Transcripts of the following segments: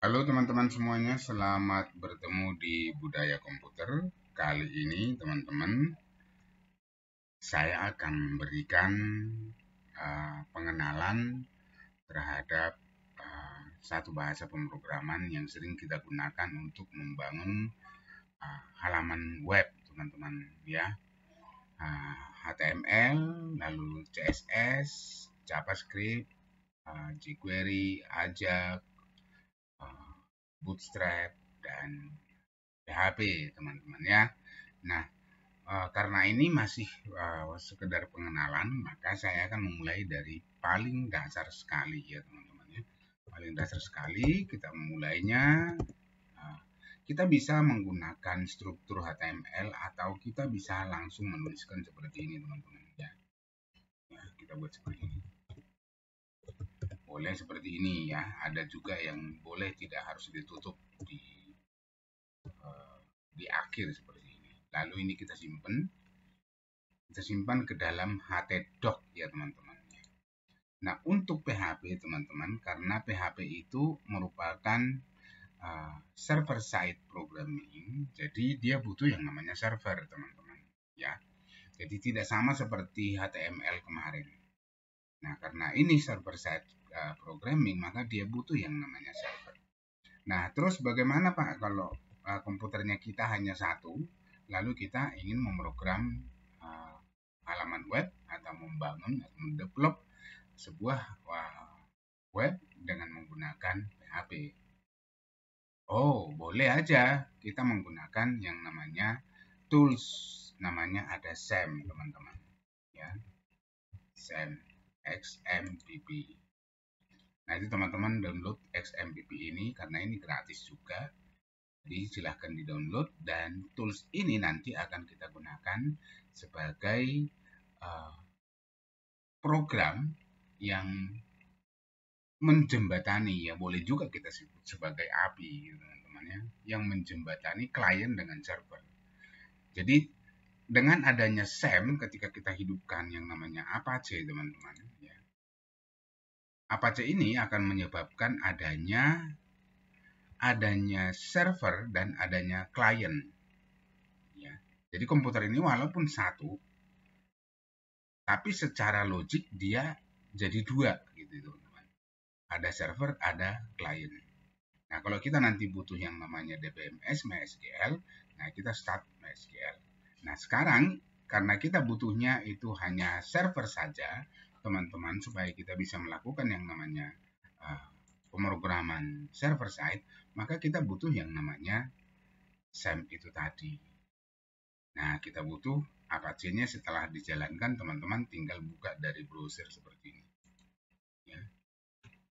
Halo teman-teman semuanya, selamat bertemu di Budaya Komputer. Kali ini teman-teman, saya akan memberikan pengenalan terhadap satu bahasa pemrograman yang sering kita gunakan untuk membangun halaman web, teman-teman ya. HTML, lalu CSS, JavaScript, jQuery, Ajax, Bootstrap, dan PHP, teman-teman ya. Nah, karena ini masih sekedar pengenalan, maka saya akan memulai dari paling dasar sekali ya teman-teman ya. Paling dasar sekali kita memulainya. Kita bisa menggunakan struktur HTML atau kita bisa langsung menuliskan seperti ini teman-teman ya. Kita buat seperti ini. Boleh seperti ini ya. Ada juga yang boleh tidak harus ditutup di akhir seperti ini. Lalu ini kita simpan ke dalam htdoc ya teman-teman. Nah, untuk PHP teman-teman, karena PHP itu merupakan server side programming, jadi dia butuh yang namanya server teman-teman ya. Jadi tidak sama seperti HTML kemarin. Nah, karena ini server side programming, maka dia butuh yang namanya server. Nah, terus bagaimana Pak kalau komputernya kita hanya satu, lalu kita ingin memprogram halaman web atau membangun atau mendevelop sebuah web dengan menggunakan PHP? Oh, boleh aja kita menggunakan yang namanya tools, namanya ada SAM teman-teman ya, SAM XMPP. Nah, itu teman-teman download XMPP ini karena ini gratis juga. Jadi silahkan di-download dan tools ini nanti akan kita gunakan sebagai program yang menjembatani, ya boleh juga kita sebut sebagai API teman-teman ya, yang menjembatani klien dengan server. Jadi dengan adanya SAM ketika kita hidupkan yang namanya Apache teman-teman ya, Apache ini akan menyebabkan adanya server dan adanya klien ya. Jadi komputer ini walaupun satu, tapi secara logik dia jadi dua gitu teman-teman. Ada server, ada klien. Nah, kalau kita nanti butuh yang namanya DBMS MySQL, nah kita start MySQL. Nah, sekarang karena kita butuhnya itu hanya server saja, teman-teman, supaya kita bisa melakukan yang namanya pemrograman server side, maka kita butuh yang namanya SAM itu tadi. Nah, kita butuh Apache-nya setelah dijalankan, teman-teman tinggal buka dari browser seperti ini. Ya.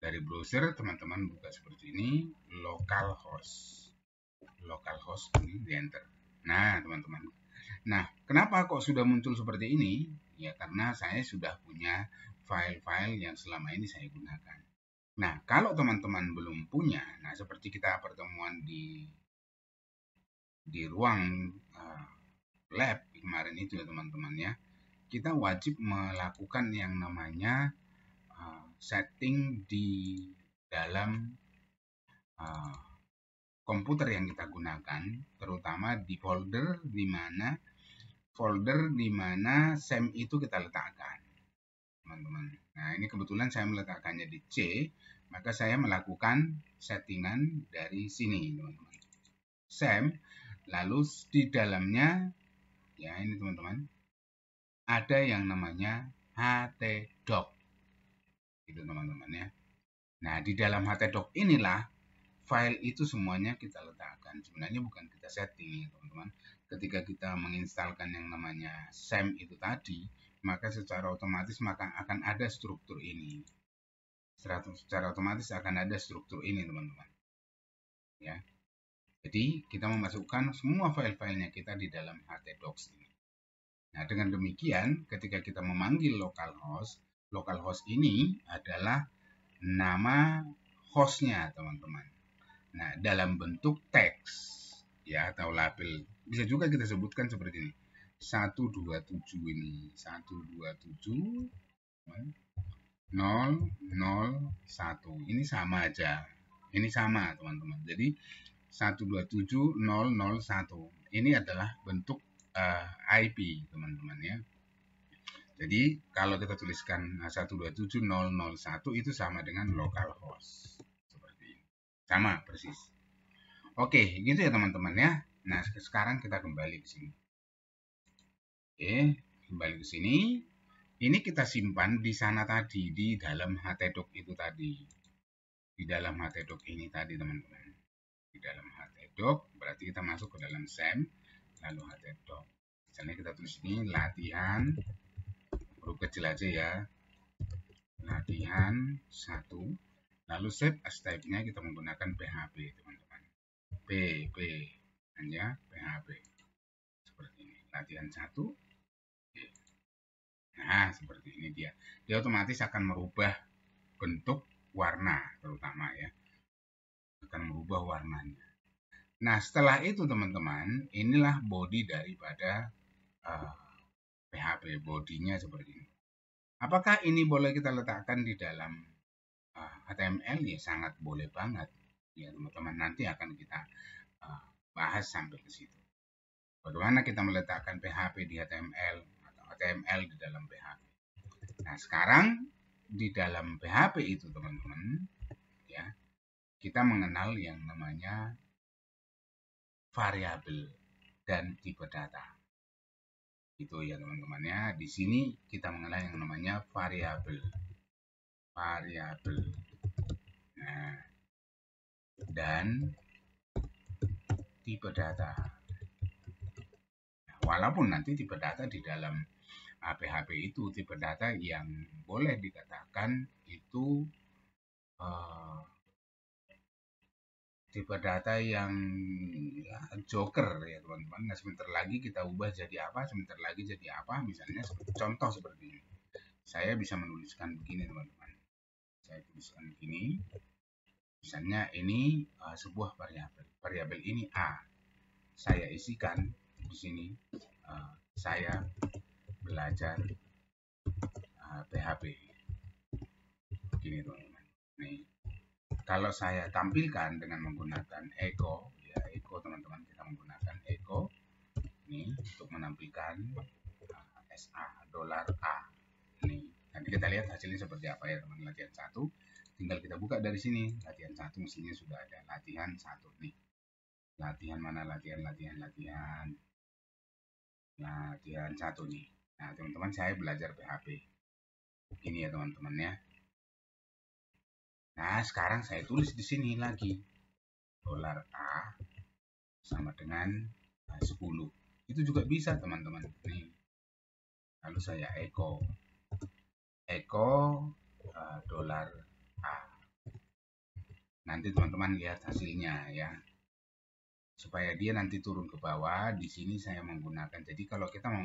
Dari browser, teman-teman buka seperti ini, localhost ini di enter. Nah, teman-teman. Nah, kenapa kok sudah muncul seperti ini? Ya, karena saya sudah punya file-file yang selama ini saya gunakan. Nah, kalau teman-teman belum punya, nah seperti kita pertemuan di ruang lab kemarin itu ya teman-teman ya, kita wajib melakukan yang namanya setting di dalam komputer yang kita gunakan, terutama di folder di mana SAM itu kita letakkan, teman-teman. Nah, ini kebetulan saya meletakkannya di C, maka saya melakukan settingan dari sini, teman-teman. SAM, lalu di dalamnya, ya ini teman-teman, ada yang namanya htdoc, gitu teman-teman ya. Nah, di dalam htdoc inilah file itu semuanya kita letakkan. Sebenarnya bukan kita setting ya teman-teman. Ketika kita menginstalkan yang namanya SAM itu tadi, maka secara otomatis akan ada struktur ini. Secara otomatis akan ada struktur ini teman-teman. Ya. Jadi kita memasukkan semua file-filenya kita di dalam htdocs ini. Nah, dengan demikian ketika kita memanggil localhost ini adalah nama hostnya teman-teman. Nah, dalam bentuk teks ya atau label. Bisa juga kita sebutkan seperti ini. 127 ini. 127 001. Ini sama aja Ini sama teman-teman. Jadi 127.0.0.1 ini adalah bentuk IP teman-teman ya. Jadi kalau kita tuliskan 127.0.0.1 itu sama dengan localhost. Seperti ini. Sama persis. Oke, gitu ya teman-teman ya. Nah, sekarang kita kembali ke sini. Oke, kembali ke sini. Ini kita simpan di sana tadi, di dalam htdoc itu tadi. Di dalam htdoc ini tadi teman-teman. Di dalam htdoc, berarti kita masuk ke dalam SAM, lalu htdoc. Misalnya kita tulis ini latihan, huruf kecil aja ya, latihan 1, lalu save as type-nya kita menggunakan PHP teman-teman. P hanya PHP. Seperti ini, latihan 1. Nah, seperti ini dia. Dia otomatis akan merubah bentuk warna terutama ya. Akan merubah warnanya. Nah, setelah itu teman-teman, inilah body daripada PHP. Bodinya seperti ini. Apakah ini boleh kita letakkan di dalam HTML? Ya, sangat boleh banget. Ya, teman-teman, nanti akan kita bahas sampai ke situ. Bagaimana kita meletakkan PHP di HTML atau HTML di dalam PHP. Nah, sekarang di dalam PHP itu teman-teman, ya, kita mengenal yang namanya variabel dan tipe data. Itu ya teman-teman ya. Di sini kita mengenal yang namanya variabel. Nah, dan tipe data. Walaupun nanti tipe data di dalam PHP itu tipe data yang boleh dikatakan itu tipe data yang ya, joker ya teman-teman. Nah, sebentar lagi kita ubah jadi apa, sebentar lagi jadi apa, misalnya contoh seperti ini. Saya bisa menuliskan begini teman-teman. Saya tuliskan begini. Misalnya ini sebuah variabel. Variabel ini A. Saya isikan di sini saya belajar PHP. Begini teman-teman. Nih, kalau saya tampilkan dengan menggunakan echo, ya echo teman-teman, kita menggunakan echo ini untuk menampilkan SA $A. Nih, nanti kita lihat hasilnya seperti apa ya teman. Latihan 1, tinggal kita buka dari sini. Latihan 1 mestinya sudah ada latihan 1 nih. Latihan mana? Latihan 1 nih. Nah, teman-teman, saya belajar PHP. Ini ya teman-teman ya. Nah, sekarang saya tulis di sini lagi. $A sama dengan 10. Itu juga bisa teman-teman. Nih. Lalu saya echo $A. Nanti teman-teman lihat hasilnya ya. Supaya dia nanti turun ke bawah, di sini saya menggunakan. Jadi kalau kita mau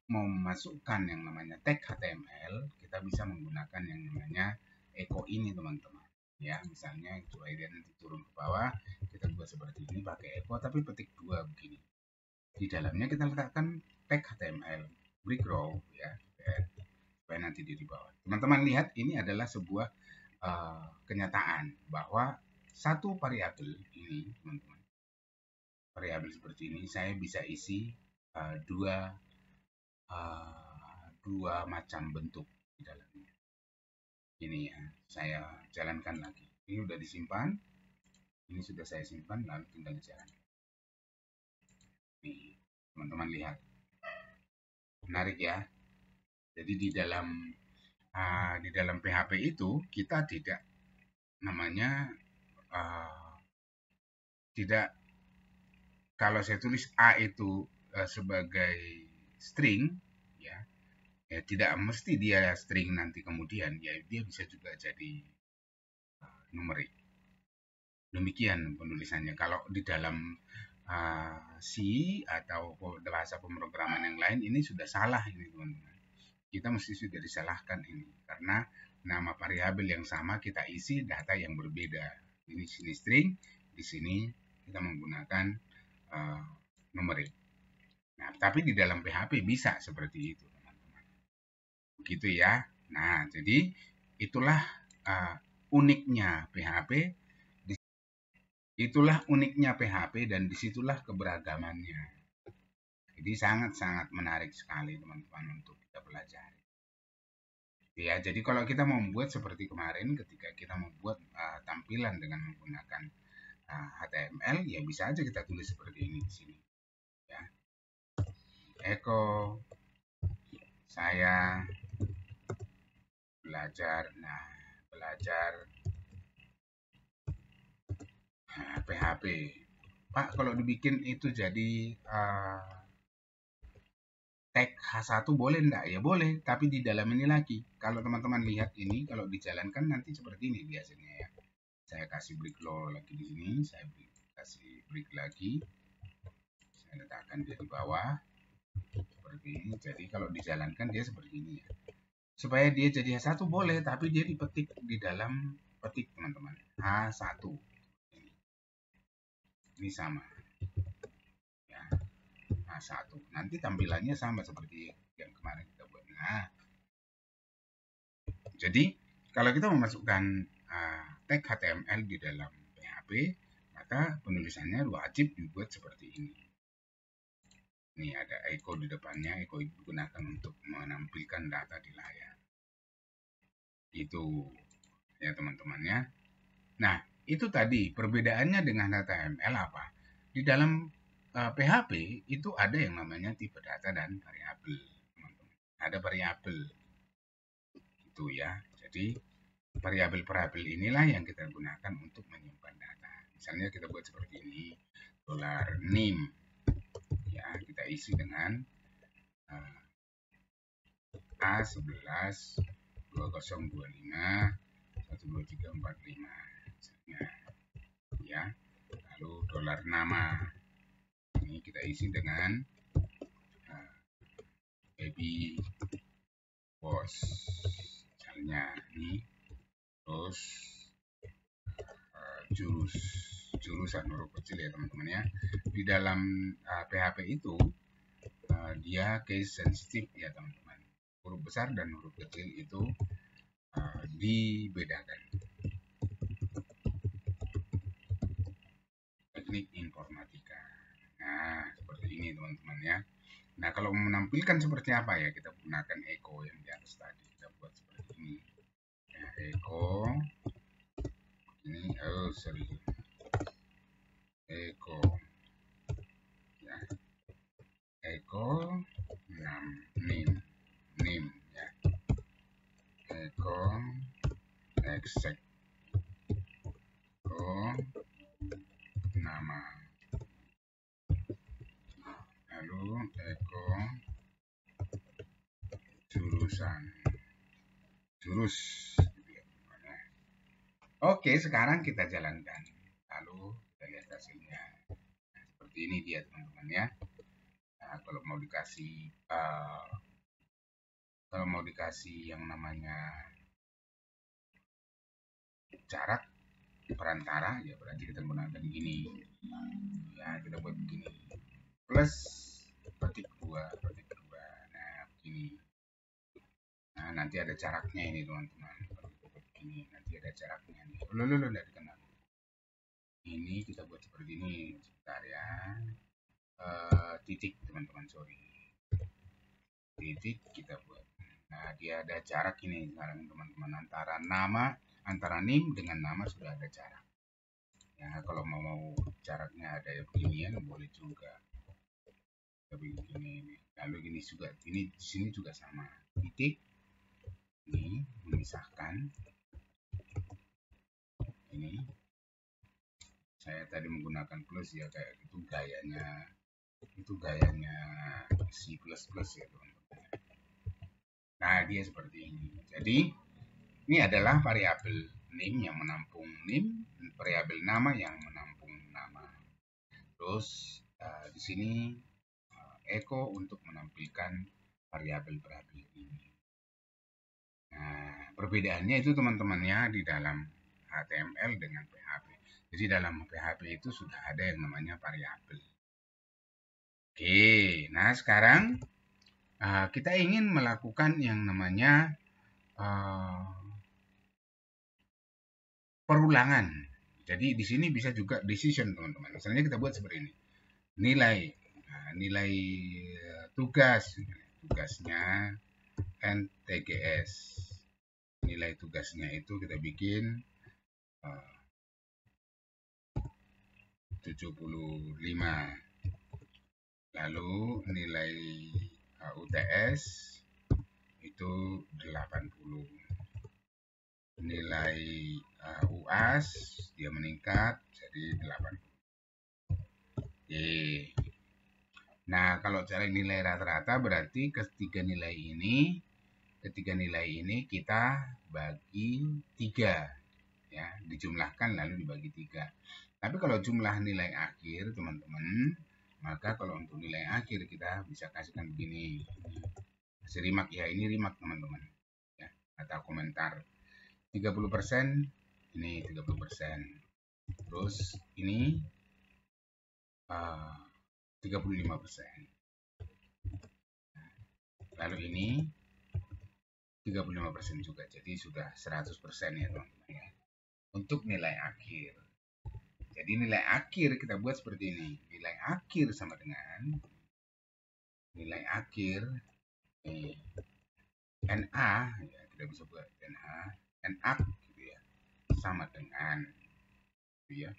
memasukkan yang namanya tag HTML, kita bisa menggunakan yang namanya echo ini teman-teman. Ya, misalnya supaya dia nanti turun ke bawah, kita buat seperti ini pakai echo tapi petik 2 begini. Di dalamnya kita letakkan tag HTML, break row ya, supaya nanti dia di bawah. Teman-teman lihat, ini adalah sebuah kenyataan bahwa satu variabel ini, teman-teman, variabel seperti ini saya bisa isi dua macam bentuk di dalamnya. Ini ya, saya jalankan lagi. Ini sudah disimpan, ini sudah saya simpan, lalu tinggal dijalankan. Nih, teman-teman lihat, menarik ya. Jadi di dalam PHP itu kita tidak namanya tidak. Kalau saya tulis A itu sebagai string, ya tidak mesti dia string nanti kemudian, ya dia bisa juga jadi numerik. Demikian penulisannya. Kalau di dalam C atau bahasa pemrograman yang lain ini sudah salah ini teman-teman. Kita mesti sudah disalahkan ini karena nama variabel yang sama kita isi data yang berbeda. Ini sini string, di sini kita menggunakan numerik. Nah, tapi di dalam PHP bisa seperti itu, teman-teman. Begitu ya. Nah, jadi itulah uniknya PHP. Di Itulah uniknya PHP dan disitulah keberagamannya. Jadi sangat-sangat menarik sekali teman-teman untuk kita pelajari. Ya, jadi kalau kita membuat seperti kemarin ketika kita membuat tampilan dengan menggunakan HTML, ya bisa aja kita tulis seperti ini di sini. Ya. Eko, saya belajar, belajar PHP. Pak, kalau dibikin itu jadi tag H1 boleh enggak? Ya boleh, tapi di dalam ini lagi. Kalau teman-teman lihat ini, kalau dijalankan nanti seperti ini biasanya ya. Saya kasih break law lagi di sini, saya kasih break lagi. Saya letakkan dia di bawah. Seperti ini. Jadi kalau dijalankan dia seperti ini ya. Supaya dia jadi H1 boleh, tapi dia dipetik di dalam petik teman-teman. H1. Ini sama. Ya. H1. Nanti tampilannya sama seperti yang kemarin kita buat. Nah, jadi kalau kita memasukkan tag HTML di dalam PHP, maka penulisannya wajib dibuat seperti ini. Ini ada echo di depannya, echo digunakan untuk menampilkan data di layar. Itu ya teman-temannya. Nah, itu tadi perbedaannya dengan HTML apa? Di dalam PHP itu ada yang namanya tipe data dan variabel, teman-teman. Ada variabel itu ya. Jadi variabel-variabel inilah yang kita gunakan untuk menyimpan data. Misalnya kita buat seperti ini, $name, ya kita isi dengan A11 2025 12345 misalnya, ya. Lalu $nama, ini kita isi dengan baby boss misalnya ini. Terus jurusan huruf kecil ya teman-teman ya. Di dalam PHP itu dia case sensitive ya teman-teman. Huruf besar dan huruf kecil itu dibedakan. Teknik informatika. Nah, seperti ini teman-teman ya. Nah, kalau menampilkan seperti apa ya, kita gunakan echo yang di atas tadi. Kita buat seperti ini. Ya, echo ini echo ya, echo name ya, echo exact, echo nama, lalu echo jurus. Oke, sekarang kita jalankan. Lalu kita lihat hasilnya. Nah, seperti ini dia teman-teman ya. Nah, kalau mau dikasih yang namanya jarak perantara, ya berarti kita gunakan gini. Ya, kita buat begini. Plus petik 2. Nah, begini. Nah, nanti ada jaraknya ini teman-teman. Ini nanti ada jaraknya nih. Enggak dikenal. Ini kita buat seperti ini. Sebentar ya. Titik teman-teman, sorry. Titik kita buat. Nah, dia ada jarak ini sekarang teman-teman, antara name dengan nama sudah ada jarak. Ya, kalau mau jaraknya ada beginian boleh juga. Tapi ini. Lalu ini juga, ini di sini juga sama. Titik ini memisahkan. Ini saya tadi menggunakan plus ya, kayak gitu gayanya. Itu gayanya C++ ya teman-teman. Nah, dia seperti ini. Jadi ini adalah variabel name yang menampung name, variabel nama yang menampung nama. Terus di sini echo untuk menampilkan variabel-variabel ini. Nah, perbedaannya itu teman-teman ya di dalam HTML dengan PHP. Jadi dalam PHP itu sudah ada yang namanya variabel. Oke, nah sekarang kita ingin melakukan yang namanya perulangan, Jadi di sini bisa juga decision teman-teman. Misalnya kita buat seperti ini. Nilai tugasnya NTGS. Nilai tugasnya itu kita bikin 75. Lalu nilai UTS itu 80. Nilai UAS dia meningkat jadi 80. Oke. Nah, kalau cari nilai rata-rata berarti ketiga nilai ini kita bagi 3 ya, dijumlahkan lalu dibagi 3. Tapi kalau jumlah nilai akhir teman-teman, maka kalau untuk nilai akhir kita bisa kasihkan begini. Rimak ya, ini rimak teman-teman ya, atau komentar 30%, ini 30%. Terus ini 35%. Lalu ini 35% juga. Jadi sudah 100% ya teman-teman ya. Untuk nilai akhir. Jadi nilai akhir kita buat seperti ini. Nilai akhir sama dengan nilai akhir NA ya, kita bisa buat NA gitu ya. Sama dengan gitu ya.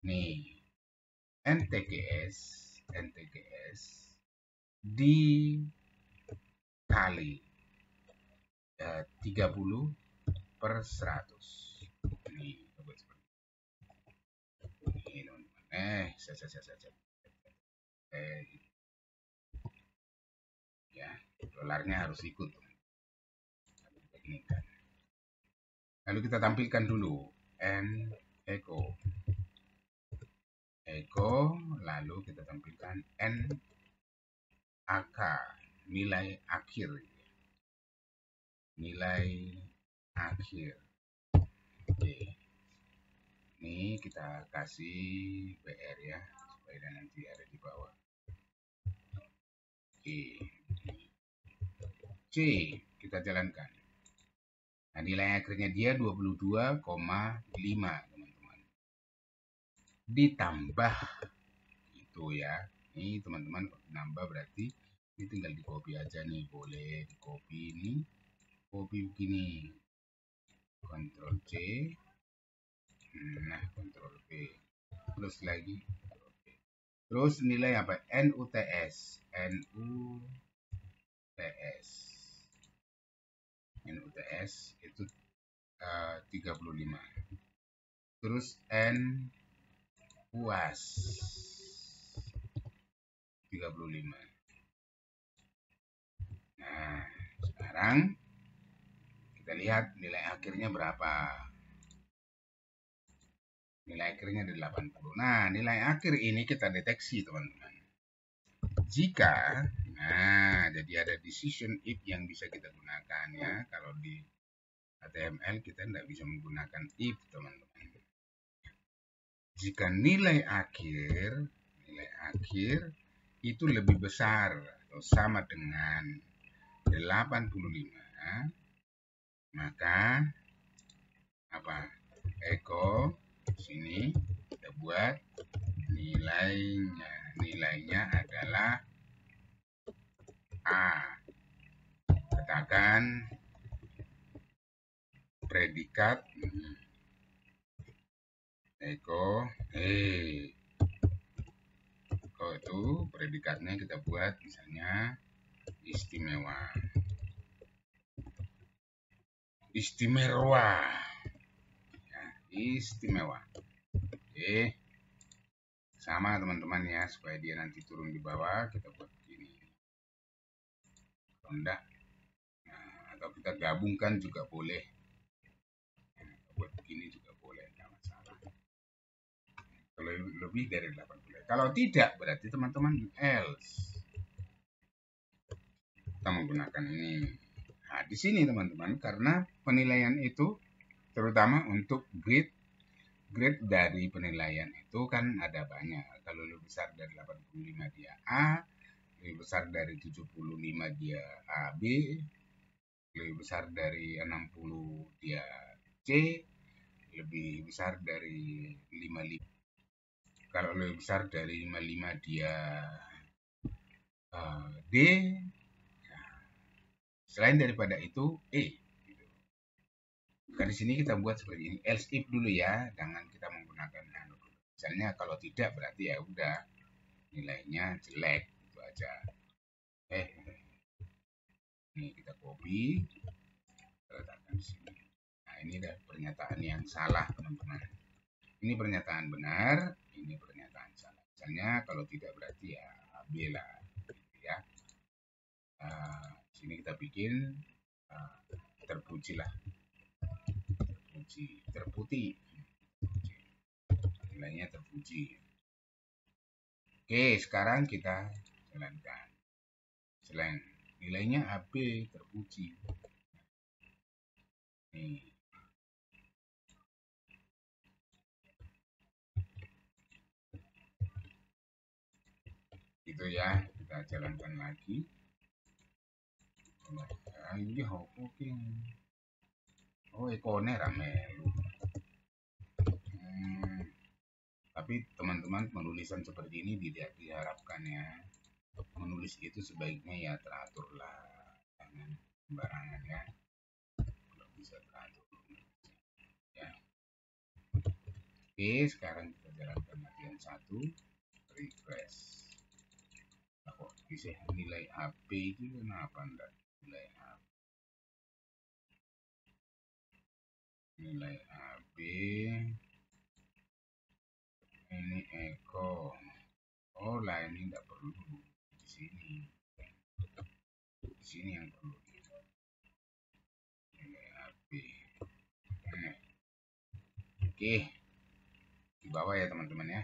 Nih, NTGS dikali 30 per 100. Ini buat seperti ini teman-teman. Ya, dolarnya harus ikut. Lalu kita tampilkan dulu echo, lalu kita tampilkan NAK, nilai akhir. Oke. Ini kita kasih BR ya, supaya nanti ada di bawah. Oke. C kita jalankan. Nah, nilai akhirnya dia 22,5 teman-teman. Ditambah itu ya. Ini teman-teman nambah berarti ini tinggal di copy aja nih, boleh di copy ini. Copy begini. Ctrl C. Nah, Ctrl V. Terus lagi. Terus nilai apa? NUTS itu 35. Terus UAS 35. Nah, sekarang kita lihat nilai akhirnya berapa. Nilai akhirnya ada 80. Nah, nilai akhir ini kita deteksi teman-teman. Jika, nah jadi ada decision if yang bisa kita gunakan ya. Kalau di HTML kita tidak bisa menggunakan if teman-teman. Jika nilai akhir itu lebih besar atau sama dengan 85, maka apa? Echo sini kita buat nilainya adalah A. Katakan predikat echo itu predikatnya kita buat misalnya istimewa. Ya, istimewa. Oke. Sama teman-teman ya, supaya dia nanti turun di bawah kita buat begini. Rendah. Nah, atau kita gabungkan juga boleh. Buat begini juga boleh, nggak masalah. Kalau lebih dari 80. Kalau tidak berarti teman-teman else. Kita menggunakan ini. Nah, di sini teman-teman, karena penilaian itu terutama untuk grade dari penilaian itu kan ada banyak. Kalau lebih besar dari 85 dia A, lebih besar dari 75 dia AB, lebih besar dari 60 dia C, lebih besar dari 55. Kalau lebih besar dari 55 dia D. Selain daripada itu E. Maka di sini kita buat seperti ini. Else if dulu ya, jangan kita menggunakan anu dulu. Misalnya kalau tidak berarti ya udah nilainya jelek, itu aja. Ini kita copy, kita letakkan di sini. Nah, ini adalah pernyataan yang salah, teman-teman. Ini pernyataan benar, ini pernyataan salah. Misalnya kalau tidak berarti ya B lah, gitu ya. Sini kita bikin terpuji lah, terputih, nilainya terpuji. Oke, sekarang kita jalankan. Selain nilainya AB terpuji. Nih. Itu ya, kita jalankan lagi. Ini oke. Oh, ikone rame. Tapi teman-teman penulisan seperti ini tidak diharapkan ya. Menulis itu sebaiknya ya teratur lah, jangan sembarangan ya. Kalau bisa teratur ya. Oke, sekarang kita jalankan latihan 1, refresh. Nah, kok bisa nilai AB itu kenapa enggak nilai AB? Nilai AB ini Eko. Oh lah, ini enggak perlu di sini. Di sini yang perlu nilai AB. Oke, di bawah ya teman-teman ya.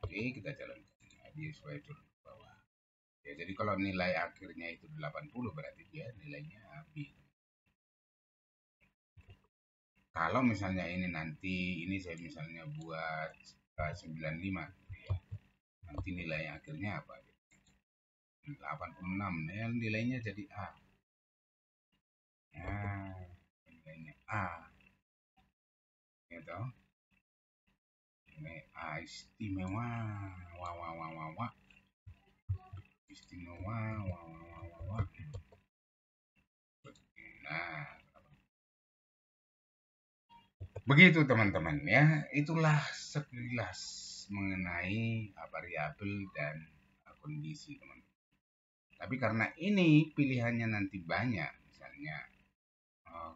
Oke, kita jalankan. Dia sesuai turun ke bawah. Ya, jadi kalau nilai akhirnya itu 80 berarti dia nilainya B. Kalau misalnya ini nanti ini saya misalnya buat 95 ya. Nanti nilai akhirnya apa? 86 ya, nilainya jadi A. Nah, nilainya A. Gitu. Nilai A istimewa. Wah. Istimewa. Wah. Nah, begitu teman-teman ya, itulah sekilas mengenai variabel dan kondisi teman-teman. Tapi karena ini pilihannya nanti banyak, misalnya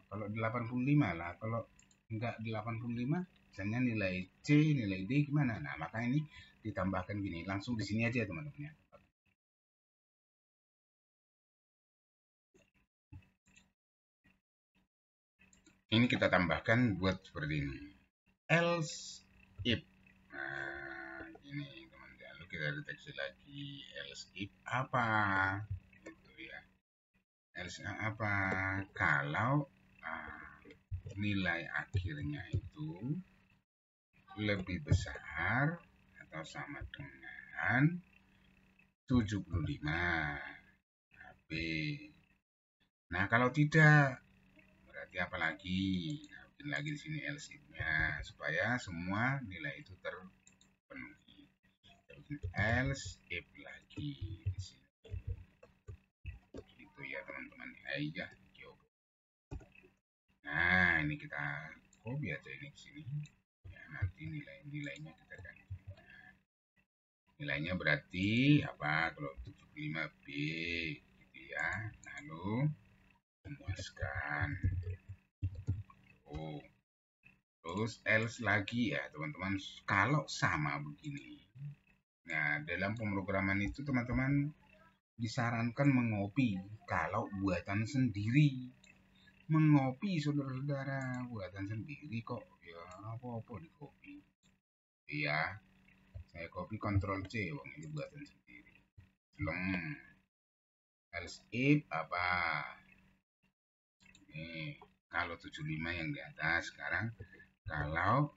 kalau 85 lah, kalau enggak 85 misalnya nilai C, nilai D gimana? Nah, maka ini ditambahkan gini, langsung di sini aja teman-teman ya. Ini kita tambahkan buat seperti ini. Else if. Nah, ini teman-teman. Lalu kita deteksi lagi else if apa? Gitu ya. Else apa? Kalau nilai akhirnya itu lebih besar atau sama dengan 75 HB. Nah, kalau tidak berarti apa lagi? Nah, bikin lagi di sini else if-nya supaya semua nilai itu terpenuhi. Else if lagi di sini. Gitu ya teman-teman. Ya. Nah, ini kita copy aja ini di sini. Ya, nanti nilainya kita ganti. Nilainya berarti apa? Kalau 75B gitu ya. Lalu memuaskan. Terus else lagi ya teman-teman, kalau sama begini. Nah, dalam pemrograman itu teman-teman disarankan mengopi kalau buatan sendiri. Mengopi saudara-saudara, buatan sendiri kok ya apa-apa di copy. Iya, saya copy Ctrl C, wong ini buatan sendiri. Else if apa? Ini kalau 75 yang di atas, sekarang kalau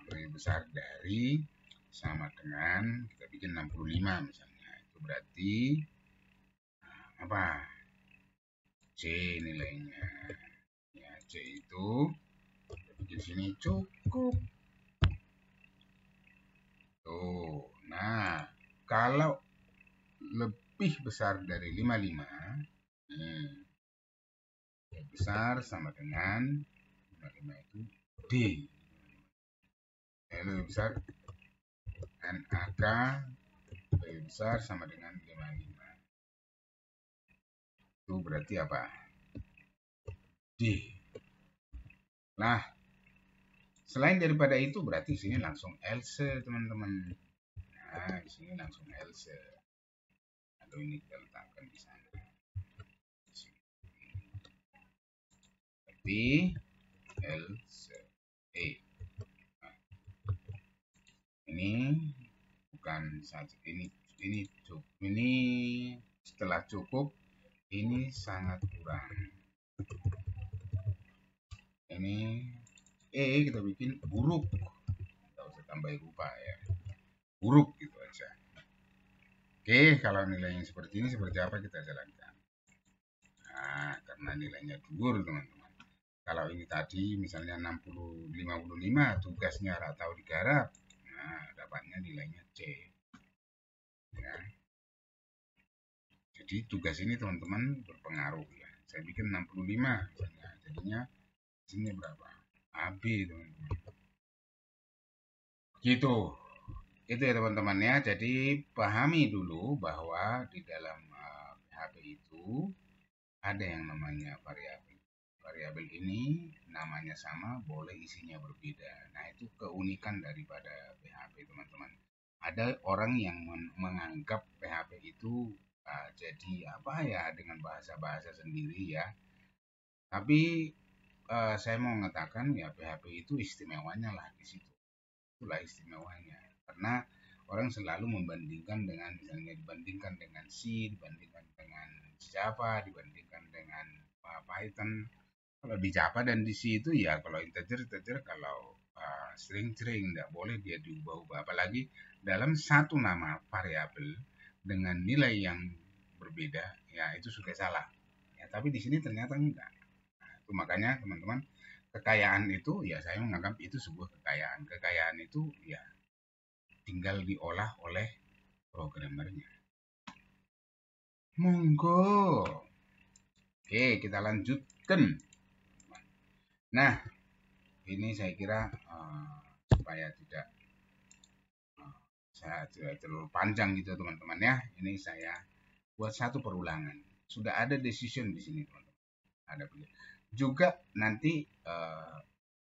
lebih besar dari sama dengan kita bikin 65 misalnya, itu berarti apa? C nilainya ya, C itu di sini cukup. Tuh. Nah, kalau lebih besar dari 55, lebih besar sama dengan 55 itu D. Lebih besar NAK lebih besar sama dengan 55. Itu berarti apa? D. Nah, selain daripada itu berarti sini langsung else, teman-teman. Nah, di sini langsung else. Lalu ini kita letakkan di sana. Tapi else ini bukan saja ini setelah cukup ini sangat kurang. Ini kita bikin buruk, kita usah tambah rupa ya, buruk gitu aja. Oke, kalau nilainya seperti ini seperti apa kita jalankan. Nah, karena nilainya dhuwur teman-teman. Kalau ini tadi misalnya 60 55 tugasnya ratau digarap, nah dapatnya nilainya C ya. Jadi tugas ini teman-teman berpengaruh ya. Saya bikin 65 misalnya, jadinya sini berapa? AB teman-teman. Gitu. Itu ya teman-teman ya. Jadi pahami dulu bahwa di dalam PHP itu ada yang namanya variabel. Variabel ini namanya sama, boleh isinya berbeda. Nah, itu keunikan daripada PHP teman-teman. Ada orang yang menganggap PHP itu jadi apa ya, dengan bahasa-bahasa sendiri ya. Tapi saya mau mengatakan ya PHP itu istimewanya lah di situ. Itulah istimewanya. Karena orang selalu membandingkan dengan, misalnya dibandingkan dengan C, dibandingkan dengan Java, dibandingkan dengan Python. Kalau di Java dan di C itu ya kalau integer, kalau string nggak boleh dia diubah-ubah. Apalagi dalam satu nama variabel dengan nilai yang berbeda, ya itu sudah salah. Ya, tapi di sini ternyata enggak. Nah, itu makanya teman-teman, kekayaan itu ya saya menganggap itu sebuah kekayaan. Kekayaan itu ya tinggal diolah oleh programmernya. Monggo. Oke, kita lanjutkan. Nah, ini saya kira supaya tidak saya tidak terlalu panjang gitu teman-teman ya. Ini saya buat satu perulangan. Sudah ada decision di sini teman-teman. Ada juga nanti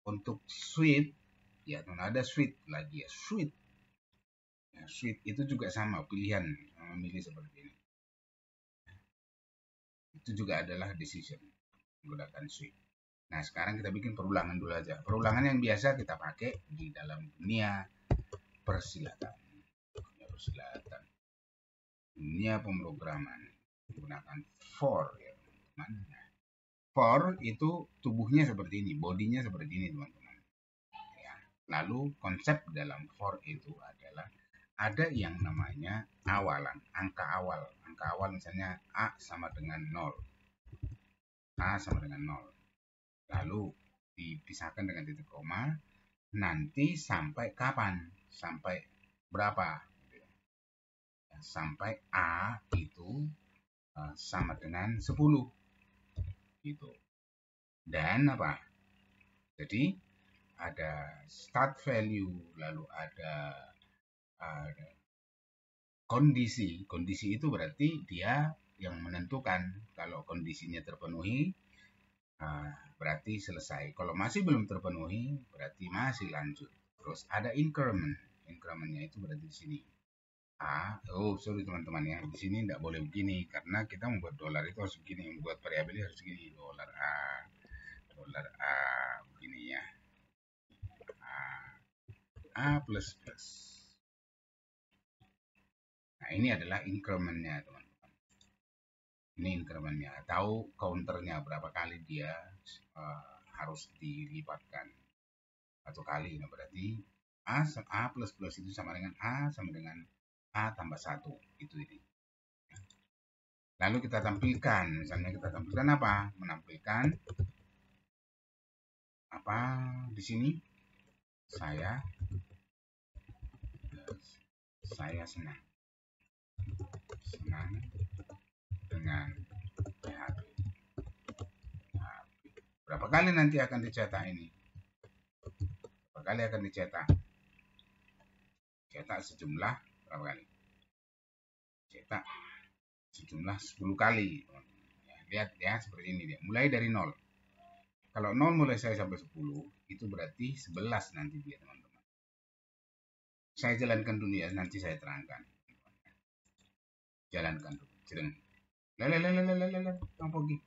untuk suite ya, ada suite lagi ya, suite. Ya, suite itu juga sama pilihan, memilih seperti ini. Itu juga adalah decision menggunakan suite. Nah, sekarang kita bikin perulangan dulu aja. Perulangan yang biasa kita pakai di dalam dunia persilatan. Dunia pemrograman menggunakan for ya teman-teman. For itu tubuhnya seperti ini, bodinya seperti ini teman-teman. Ya. Lalu konsep dalam for itu adalah ada yang namanya awalan, angka awal. Angka awal misalnya A sama dengan 0. A sama dengan 0. Lalu dipisahkan dengan titik koma. Nanti sampai kapan? Sampai berapa? Sampai A itu sama dengan 10. Gitu. Dan apa? Jadi ada start value, lalu ada kondisi. Kondisi itu berarti dia yang menentukan. Kalau kondisinya terpenuhi, berarti selesai. Kalau masih belum terpenuhi, berarti masih lanjut. Terus ada increment. Incrementnya itu berarti di sini. Sorry teman-teman ya, di sini tidak boleh begini karena kita membuat dolar itu harus begini, membuat variabel harus begini, dolar A begini ya, A plus plus. Nah, ini adalah incrementnya teman-teman. Ini incrementnya, tahu counternya berapa kali dia harus dilipatkan. Satu kali, nah berarti A plus plus itu sama dengan A sama dengan A tambah 1. Itu ini. Lalu kita tampilkan, misalnya kita tampilkan apa? Menampilkan apa di sini? Saya senang dengan PHP. Berapa kali nanti akan dicetak ini? Berapa kali akan dicetak? Cetak sejumlah berapa kali? Cetak sejumlah 10 kali. Ya, lihat ya, seperti ini dia. Mulai dari 0. Kalau 0 mulai saya sampai 10, itu berarti 11 nanti dia, teman-teman. Saya jalankan dulu ya, nanti saya terangkan. Jalankan dulu. Jereng. Apa lagi?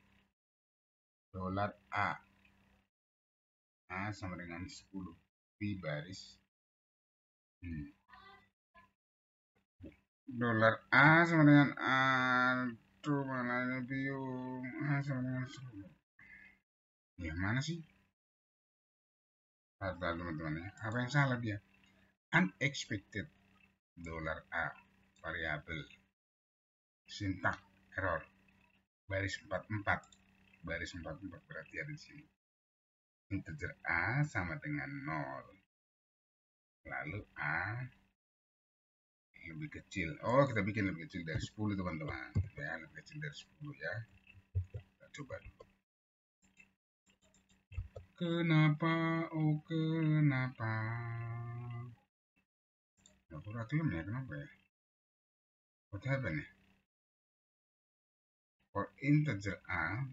Dolar A. A sama dengan 10 di baris. Dolar A sama dengan A. Tuh mana ini biung. A sama dengan 10. Ya mana sih? Ada teman-teman ya. Apa yang salah dia? Unexpected dolar A variabel sintak error baris 44 berarti ada di sini. Integer A sama dengan 0. Lalu A lebih kecil. Oh, kita bikin lebih kecil dari 10, teman-teman. Ya, lebih kecil dari 10 ya. Kita coba dulu. Kenapa? Oh, kenapa? Nggak kurang kelem ya, kenapa ya? What happened ya? For integer A,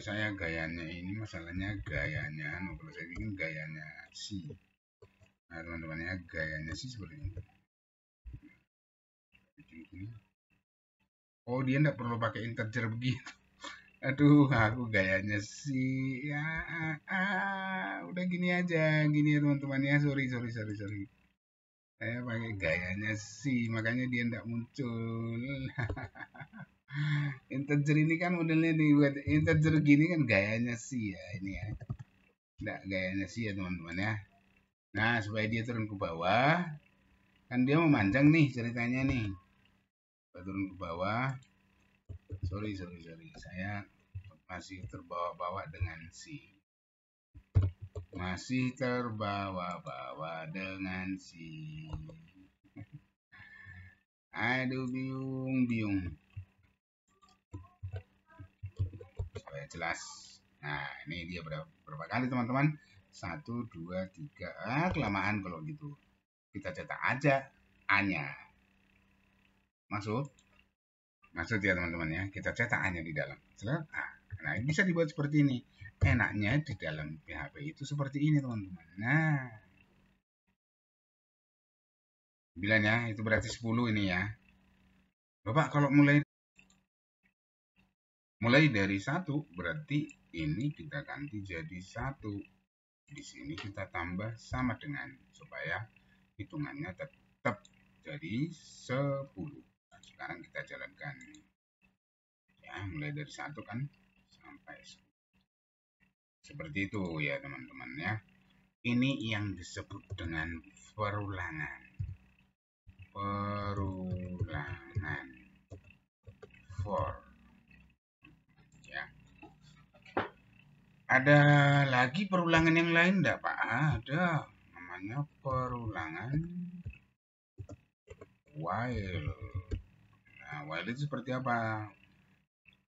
saya gayanya ini, masalahnya gayanya, kalau saya bikin gayanya C. Nah, teman-teman ya, gayanya C seperti ini. Oh, dia nggak perlu pakai integer begitu. Aduh, aku gayanya sih ya, udah gini aja, gini ya teman-teman ya. Sorry. Saya pakai gayanya sih, makanya dia nggak muncul. Integer ini kan modelnya dibuat integer gini kan gayanya sih ya ini ya. Nggak gayanya sih ya teman-teman ya. Nah, supaya dia turun ke bawah, kan dia memanjang nih ceritanya nih. Turun ke bawah. Sorry. Saya masih terbawa-bawa dengan si. Masih terbawa-bawa dengan si. Aduh, biung. Supaya jelas. Nah, ini dia berapa kali teman-teman? 1, 2, 3. Kelamaan kalau gitu. Kita cetak aja A-nya. Maksud ya teman-teman ya. Kita cetak A-nya di dalam. Nah, bisa dibuat seperti ini. Enaknya di dalam PHP itu seperti ini teman-teman. Nah, 9 ya, itu berarti 10 ini ya. Bapak kalau mulai dari 1 berarti ini kita ganti jadi 1. Di sini kita tambah sama dengan supaya hitungannya tetap jadi 10. Nah, sekarang kita jalankan. Ya, mulai dari 1 kan sampai 10. Seperti itu ya teman-teman ya. Ini yang disebut dengan perulangan. For ya. Ada lagi perulangan yang lain enggak, Pak? Ada. Namanya perulangan while. Nah, while itu seperti apa?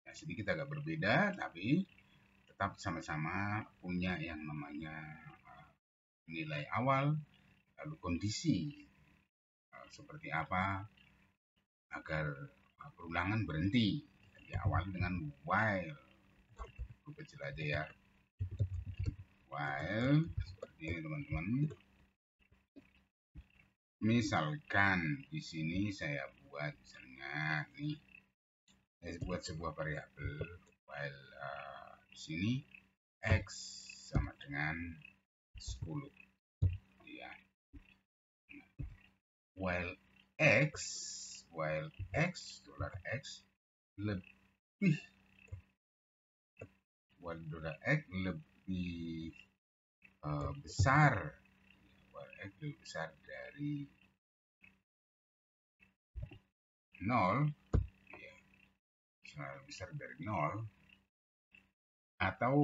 Ya, sedikit agak berbeda, tapi tetap sama-sama punya yang namanya nilai awal, lalu kondisi. Seperti apa agar perulangan berhenti. Diawali dengan while. Kecil aja ya. While seperti ini teman-teman. Misalkan di sini saya buat misalnya nih, saya buat sebuah variabel while di sini x sama dengan 10 ya. While x dolar x lebih lebih besar, while x lebih besar dari 0 ya, besar dari 0, Atau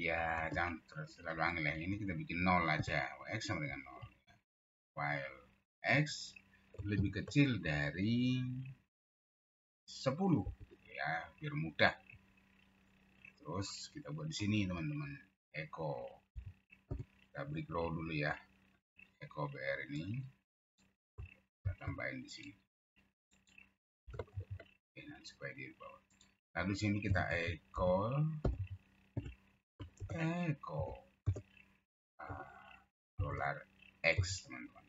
ya jangan terlalu angel ya. Ini kita bikin 0 aja. X sama dengan 0. While X lebih kecil dari 10 ya, biar mudah. Terus kita buat di sini teman-teman. Echo. Kita break row dulu ya. Echo BR ini kita tambahin di sini. Oke, nah, supaya dia di bawah. Lalu sini kita echo dolar X teman-teman.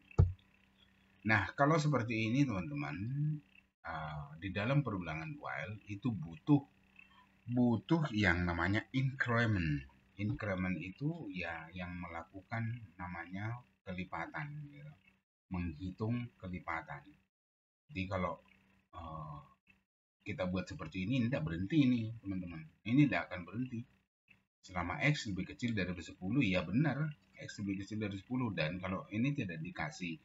Nah kalau seperti ini teman-teman, di dalam perulangan while itu butuh yang namanya increment. Increment itu ya yang melakukan namanya kelipatan, gitu. Menghitung kelipatan. Jadi kalau kita buat seperti ini tidak berhenti nih teman-teman. Ini tidak akan berhenti. Selama X lebih kecil dari 10, ya benar. X lebih kecil dari 10. Dan kalau ini tidak dikasih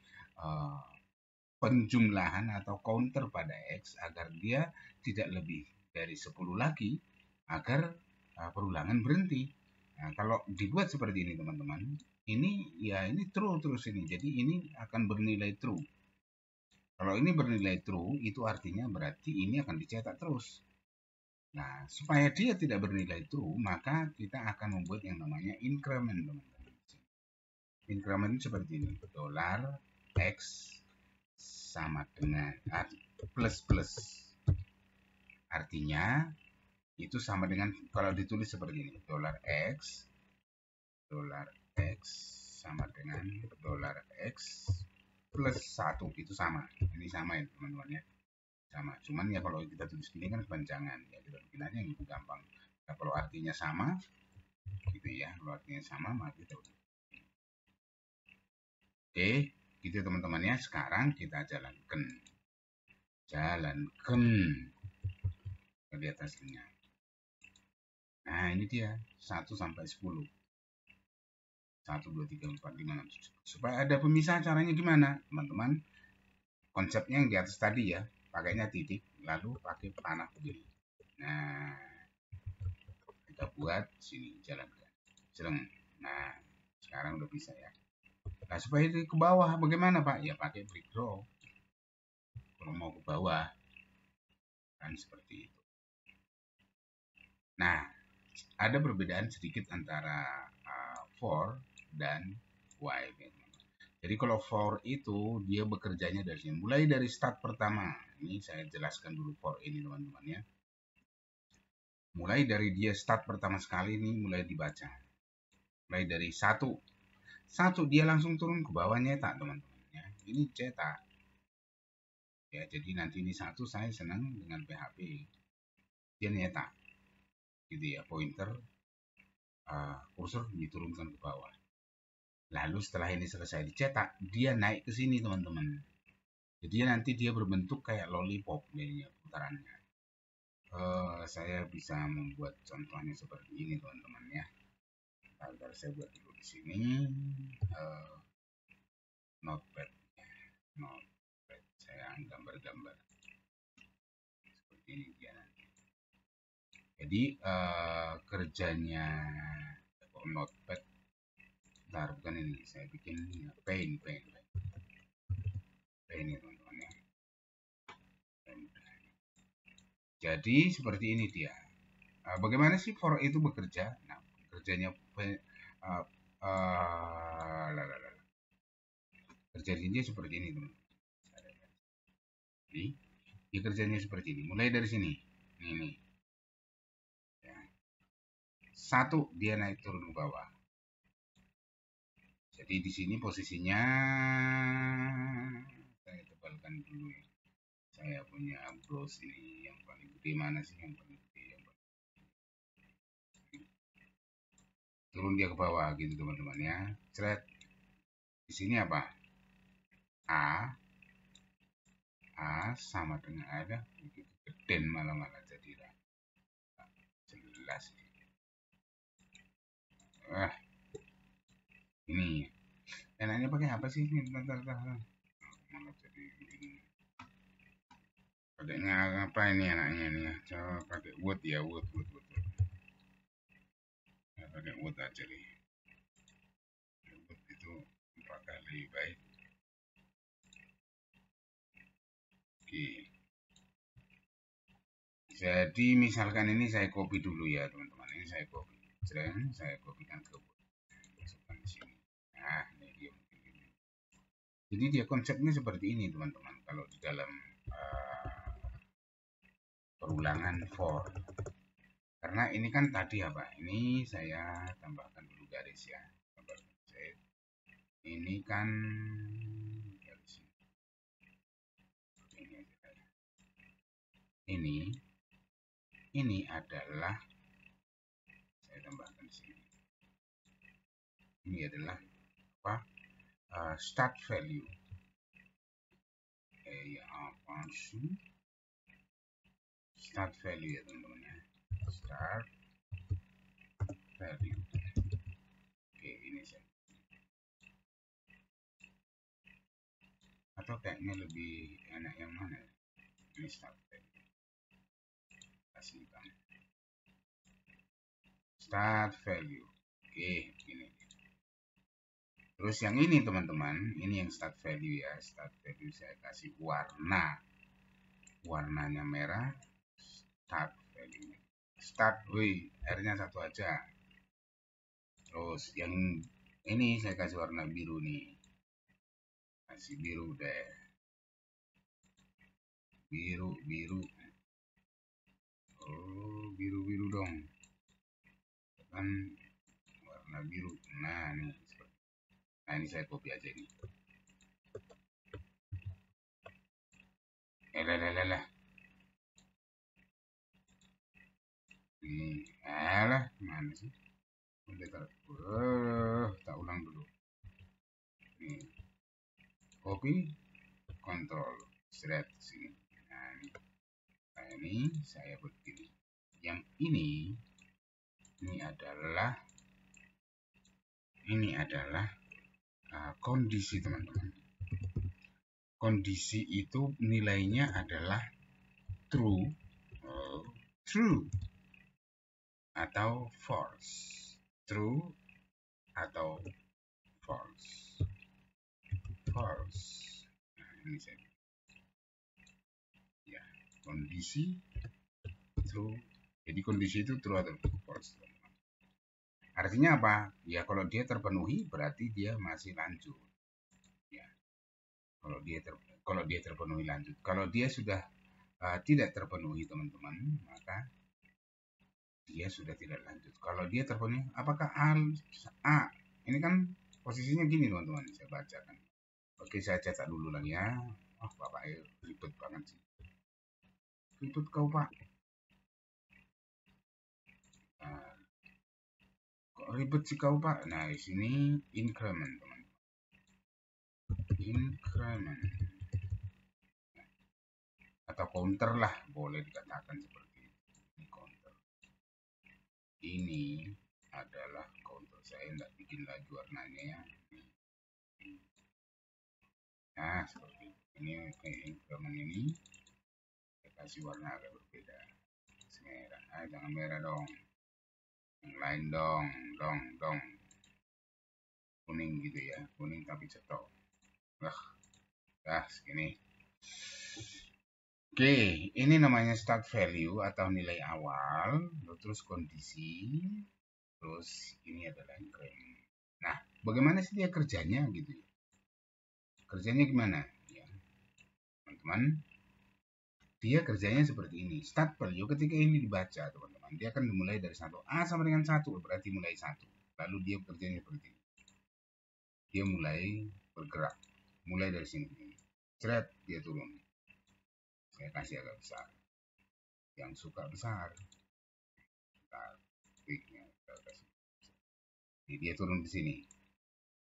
penjumlahan atau counter pada X agar dia tidak lebih dari 10 lagi, agar perulangan berhenti. Nah, kalau dibuat seperti ini teman-teman, ini ya ini true terus ini. Jadi ini akan bernilai true. Kalau ini bernilai true, itu artinya berarti ini akan dicetak terus. Nah, supaya dia tidak bernilai true, maka kita akan membuat yang namanya increment, teman-teman. Increment seperti ini. Dolar X sama dengan plus plus. Artinya itu sama dengan kalau ditulis seperti ini. Dolar X sama dengan dolar X plus 1. Itu sama. Ini sama ya teman-teman ya. Sama. Cuman ya kalau kita tulis gini kan kepanjangan. Ya kita bikin aja yang itu gampang. Nah, kalau artinya sama gitu ya. Kalau artinya sama maka kita udah. Oke, gitu teman-teman ya. Sekarang kita jalankan. Lihat hasilnya. Nah, ini dia 1 sampai 10. 1 2 3 4 5 6 7. Supaya ada pemisah caranya gimana? Teman-teman, konsepnya yang di atas tadi ya. Pakainya titik lalu pakai panah begini. Nah, kita buat sini jalankan. Nah, sekarang udah bisa ya. Nah, supaya itu ke bawah bagaimana, Pak? Ya pakai break draw. Kalau mau ke bawah kan seperti itu. Nah, ada perbedaan sedikit antara for dan while. Jadi kalau for itu dia bekerjanya dari sini. Mulai dari start pertama. Ini saya jelaskan dulu for ini teman-teman ya. Mulai dari dia start pertama sekali ini mulai dibaca. Mulai dari 1. 1 dia langsung turun ke bawah nyetak teman-teman ya. Ini cetak. Ya, jadi nanti ini 1 saya senang dengan PHP. Dia nyetak. Gitu ya, pointer kursor diturunkan ke bawah. Lalu setelah ini selesai dicetak, dia naik ke sini teman-teman. Jadi nanti dia berbentuk kayak lollipop jadinya putarannya. Saya bisa membuat contohnya seperti ini teman-teman ya. Agar saya buat dulu di sini notepad. Saya gambar-gambar seperti ini dia nanti. Jadi kerjanya notepad. Bentar, bukan ini. Saya bikin paint ya teman-teman ya. Jadi seperti ini dia. Bagaimana sih for itu bekerja? Nah, kerjanya kerjanya seperti ini teman. Ini dia kerjanya seperti ini. Mulai dari sini. Ini. Ya. 1 dia naik turun ke bawah. Jadi di sini posisinya saya tebalkan dulu ya. Saya punya brush ini yang paling gede mana sih yang paling gede yang paling turun dia ke bawah gitu teman-teman ya. Thread di sini apa? A sama dengan ada begitu geden malah jadi jelas. Ini enaknya pakai apa sih ini? Bentar. Malah jadi ini. Pakainya apa ini enaknya nih ya? Coba pakai wood ya, wood. pakai wood aja nih. Wood itu 4 kali, baik. Oke. Jadi misalkan ini saya copy dulu ya teman-teman. Ini saya copy. Saya kopikan ke wood. Masukkan di sini. Nah, ini dia. Jadi dia konsepnya seperti ini teman-teman. Kalau di dalam perulangan for. Karena ini kan tadi apa? Ini saya tambahkan dulu garis ya. Ini kan garis ini adalah saya tambahkan di sini. Ini adalah apa? Start value. Ya apa sih? Start value ya teman-teman ya. Start value. Oke, ini saya. Atau kayaknya lebih enak yang mana? Ini start value. Kasihkan. Start value. Oke, ini. Terus yang ini teman-teman, ini yang start value ya. Start value saya kasih warna. Warnanya merah. Start value. Start, R-nya 1 aja. Terus yang ini saya kasih warna biru nih. Kasih biru deh. Biru. Oh, biru dong. Kan warna biru. Nah, ini. Nah, ini saya copy aja ini. Lah. Ini, mana sih? Tak ulang dulu. Nih, copy, control, select sini. Nah, ini saya begini. Yang ini adalah kondisi teman-teman. Kondisi itu nilainya adalah true atau false. True atau false. Nah, ini saya. Ya, kondisi true. Jadi kondisi itu true atau false. Artinya apa? Ya kalau dia terpenuhi berarti dia masih lanjut. Ya. Kalau dia terpenuhi lanjut. Kalau dia sudah tidak terpenuhi teman-teman, maka dia sudah tidak lanjut. Kalau dia terpenuhi, apakah A? Ini kan posisinya gini teman-teman, saya bacakan. Oke, saya cetak dulu lagi ya. Oh, Bapak ribet banget sih. Ribet kau, Pak. Kok ribet sih kau, Pak? Nah, di sini increment, teman-teman. Increment. Atau counter lah, boleh dikatakan seperti itu. Ini counter. Ini adalah counter. Saya tidak bikin lagi warnanya ya. Nah, seperti ini. Increment ini saya kasih warna agak berbeda. Merah. Jangan merah dong. Yang lain dong. Kuning gitu ya. Kuning tapi cetok. Segini. Oke, ini namanya start value atau nilai awal, terus kondisi, terus ini adalah increment. Nah, bagaimana sih dia kerjanya gitu? Kerjanya gimana? Ya, teman-teman, dia kerjanya seperti ini. Start value ketika ini dibaca, teman-teman, dia akan dimulai dari 1A sama dengan 1, berarti mulai 1. Lalu dia kerjanya seperti ini. Dia mulai bergerak, mulai dari sini. Cret, dia turun. Saya kasih agak besar. Yang suka besar. Jadi dia turun ke sini.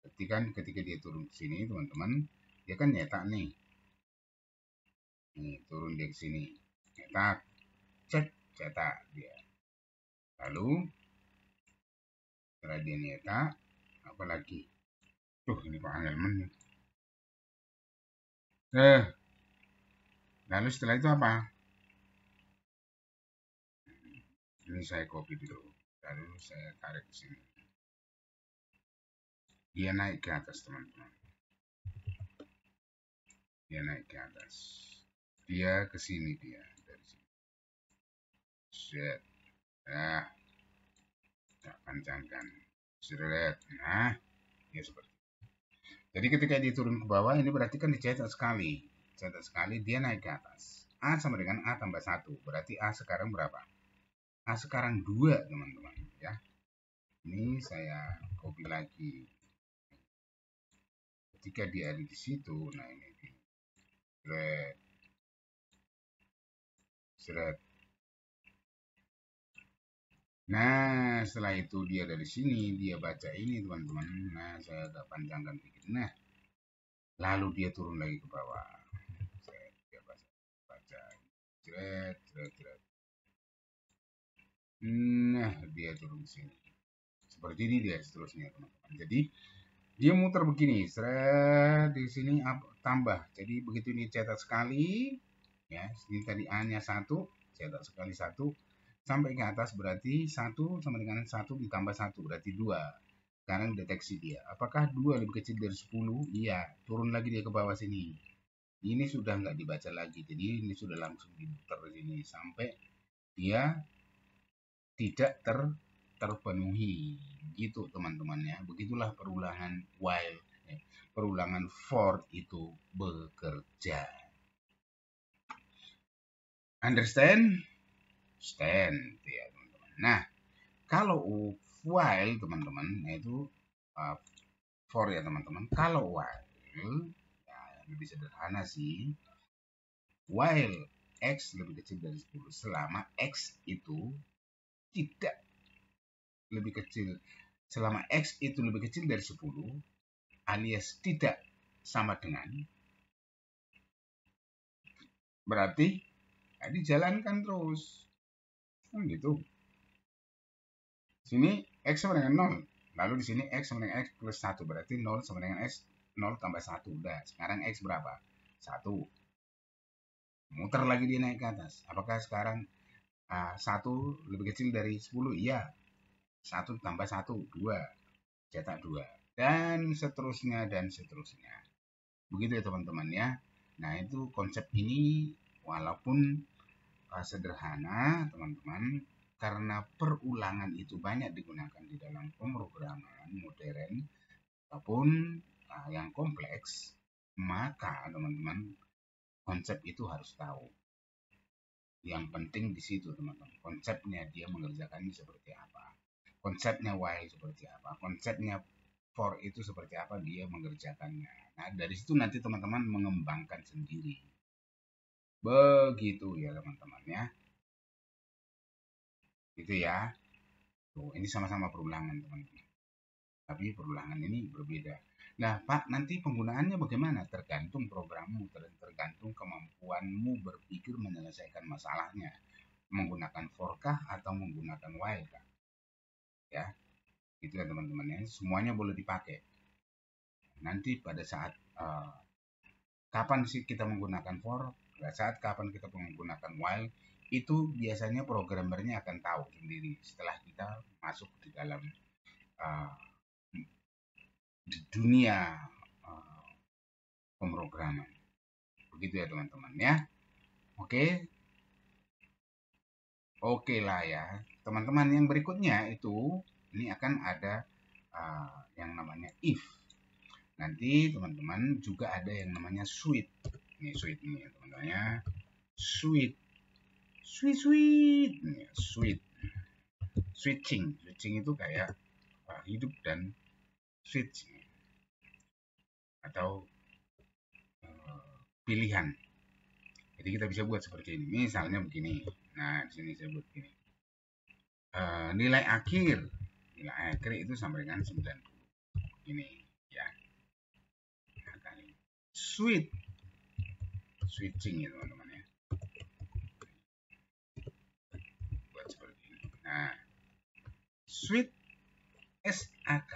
Ketika dia turun ke sini, teman-teman, dia kan nyetak nih. Nih, turun dia ke sini. Nyetak. Cetak dia. Lalu setelah dia nyetak, apa lagi? Ini Pak Angelman. Lalu setelah itu apa? Ini saya copy dulu. Lalu saya tarik ke sini. Dia naik ke atas, teman-teman. Dia naik ke atas. Dia ke sini dia dari sini. Set. Nah, tak panjangkan. Set. Nah, ya seperti itu. Jadi ketika dia turun ke bawah, ini berarti kan dicetak sekali. Cetak sekali, dia naik ke atas. A sama dengan A tambah 1. Berarti A sekarang berapa? A sekarang 2, teman-teman. Ya. Ini saya copy lagi. Ketika dia ada di situ, nah ini. Seret. Seret. Nah, setelah itu dia dari sini, dia baca ini, teman-teman. Nah, saya agak panjangkan dikit. Nah, lalu dia turun lagi ke bawah. Dia baca. Seret, seret, seret. Nah, dia turun ke sini. Seperti ini dia seterusnya, teman-teman. Jadi, dia muter begini. Seret, di sini tambah. Jadi, begitu ini cetak sekali, ya, ini tadi A-nya 1, cetak sekali 1. Sampai ke atas berarti 1 sama dengan 1 ditambah 1 berarti 2. Sekarang deteksi dia. Apakah 2 lebih kecil dari 10? Iya. Turun lagi dia ke bawah sini. Ini sudah nggak dibaca lagi. Jadi ini sudah langsung diputar di sini. Sampai dia tidak terpenuhi. Gitu teman-teman ya. Begitulah perulangan while. Perulangan for itu bekerja. Understand? Stand. Ya teman-teman. Nah. Kalau while teman-teman, itu for ya teman-teman. Kalau while, ya lebih sederhana sih. While X lebih kecil dari 10, selama X itu tidak lebih kecil, selama X itu lebih kecil dari 10, alias tidak sama dengan, berarti ya dijalankan terus. Gitu. Sini X sama dengan 0. Lalu di sini X sama dengan X plus 1. Berarti 0 sama dengan X. 0 tambah 1. Udah. Sekarang X berapa? 1. Muter lagi dia naik ke atas. Apakah sekarang 1 lebih kecil dari 10? Iya. 1 tambah 1. 2. Cetak 2. Dan seterusnya dan seterusnya. Begitu ya teman-teman ya. Nah itu konsep ini walaupun sederhana teman-teman, karena perulangan itu banyak digunakan di dalam pemrograman modern ataupun yang kompleks, maka teman-teman konsep itu harus tahu. Yang penting di situ teman-teman, konsepnya dia mengerjakannya seperti apa, konsepnya while seperti apa, konsepnya for itu seperti apa dia mengerjakannya. Nah dari situ nanti teman-teman mengembangkan sendiri. Begitu ya teman-teman ya. Gitu ya. Tuh, ini sama-sama perulangan teman-teman. Tapi perulangan ini berbeda. Nah, Pak, nanti penggunaannya bagaimana? Tergantung programmu, tergantung kemampuanmu berpikir menyelesaikan masalahnya. Menggunakan for kah atau menggunakan while kah? Ya, itu ya teman-teman ya. Semuanya boleh dipakai. Nanti pada saat kapan sih kita menggunakan for, pada saat kapan kita menggunakan while, itu biasanya programmernya akan tahu sendiri setelah kita masuk di dalam di dunia pemrograman. Begitu ya teman-teman ya. Oke. Oke lah ya. Teman-teman yang berikutnya itu ini akan ada yang namanya if. Nanti teman-teman juga ada yang namanya switch. Ini switch ini ya teman-teman ya. Switch. Switch. Ini, switch. Switching. Switching itu kayak hidup dan switch atau pilihan. Jadi kita bisa buat seperti ini. Misalnya begini. Nah, di sini saya buat begini. Nilai akhir itu sampai dengan 90. Ini ya. Switching ya teman-teman ya. Buat seperti ini. Nah, switch SAK.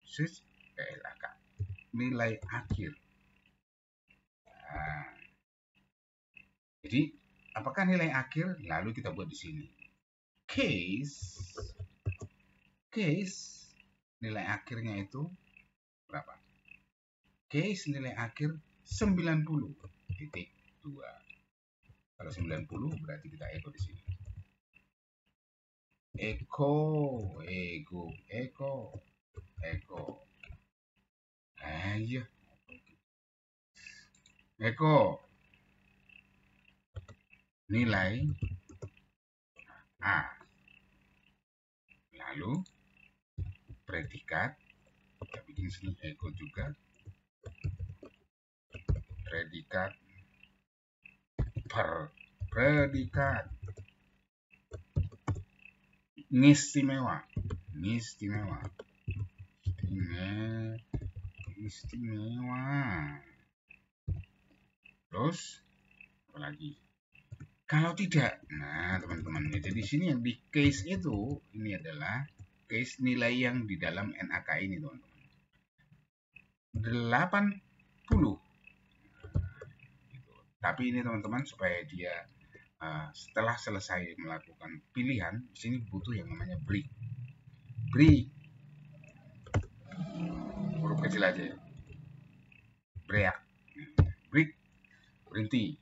Switch SAK. Nilai akhir. Nah, jadi apakah nilai akhir? Lalu kita buat di sini. case nilai akhirnya itu berapa? Case nilai akhir 90.2. Kalau 90 berarti kita eko di sini. Eko. Iya. Eko. Nilai A. Lalu predikat, kita bikin sini eko juga. Predikat predikat istimewa. Terus apa lagi? Kalau tidak, nah teman-teman, jadi di sini yang di case itu ini adalah case nilai yang di dalam NAK ini, teman-teman. 80. Tapi ini teman-teman supaya dia setelah selesai melakukan pilihan, di sini butuh yang namanya break. Huruf kecil aja ya. Break, berhenti.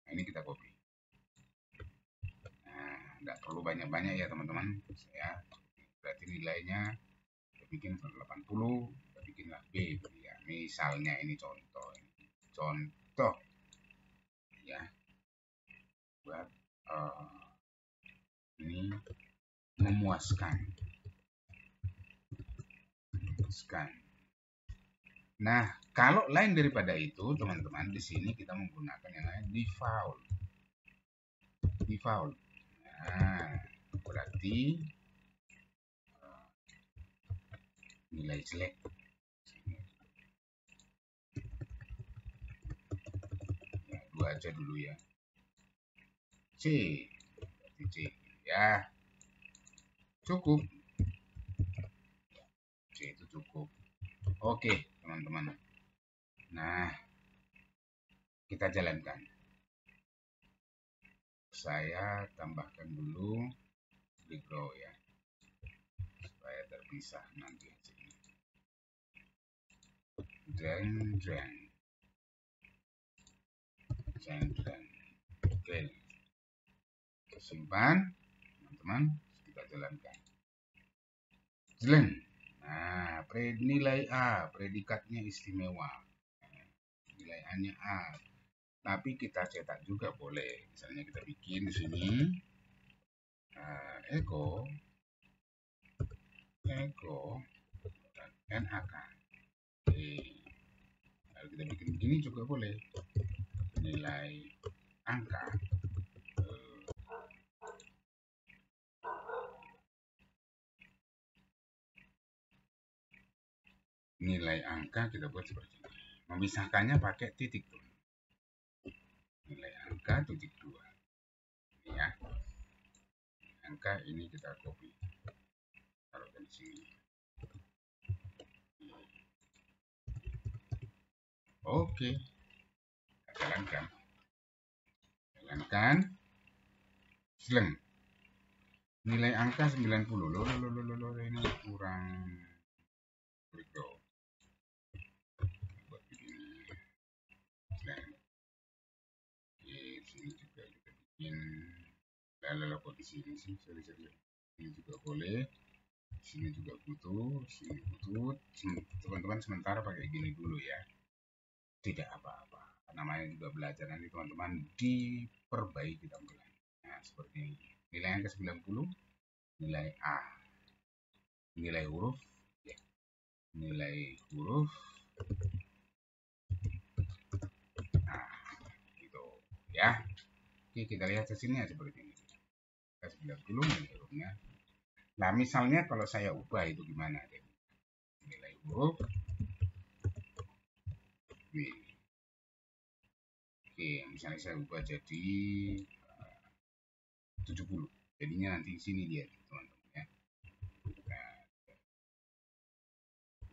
Nah, ini kita copy. Nah, nggak perlu banyak-banyak ya teman-teman. Berarti nilainya kita bikin 80, kita bikinlah B. Ya, misalnya ini contoh ya, buat ini memuaskan. Nah, kalau lain daripada itu, teman-teman, di sini kita menggunakan yang namanya default. Nah, berarti nilai jelek. Ya, 2 aja dulu ya. C, berarti C ya. Cukup. C itu cukup. Oke, teman-teman. Nah, kita jalankan. Saya tambahkan dulu background ya, supaya terpisah nanti. Jreng. Oke, simpan, teman-teman. Kita jalankan. Jeleng. Nah, nilai A, predikatnya istimewa. Nilai A-nya A. Tapi kita cetak juga boleh. Misalnya kita bikin di sini eko NAK. Lalu kita bikin begini juga boleh. Nilai angka. Nilai angka kita buat seperti ini. Memisahkannya pakai titik tuh. Nilai angka titik 2. Ini ya. Angka ini kita copy. Taruhkan di sini. Oke. Kita jalankan. Seleng. Nilai angka 90. Loh, ini kurang berikut. Buat begini. Seleng. Oke, sini juga kita bikin. Lalu kok di sini sih, sorry. Ini juga boleh. Sini juga butuh, sini butuh. Teman-teman sementara pakai gini dulu ya. Tidak apa-apa. Namanya juga belajar, nanti teman-teman diperbaiki tampilan. Nah, seperti ini. Nilai angka 90, nilai A. Nilai huruf ya. Nilai huruf. Nah, gitu ya. Oke, kita lihat ke sini seperti ini. 90 nilai hurufnya. Nah, misalnya kalau saya ubah itu gimana? Nilai huruf B. Oke, misalnya saya ubah jadi 70. Jadinya nanti di sini dia, teman-teman ya. Nah,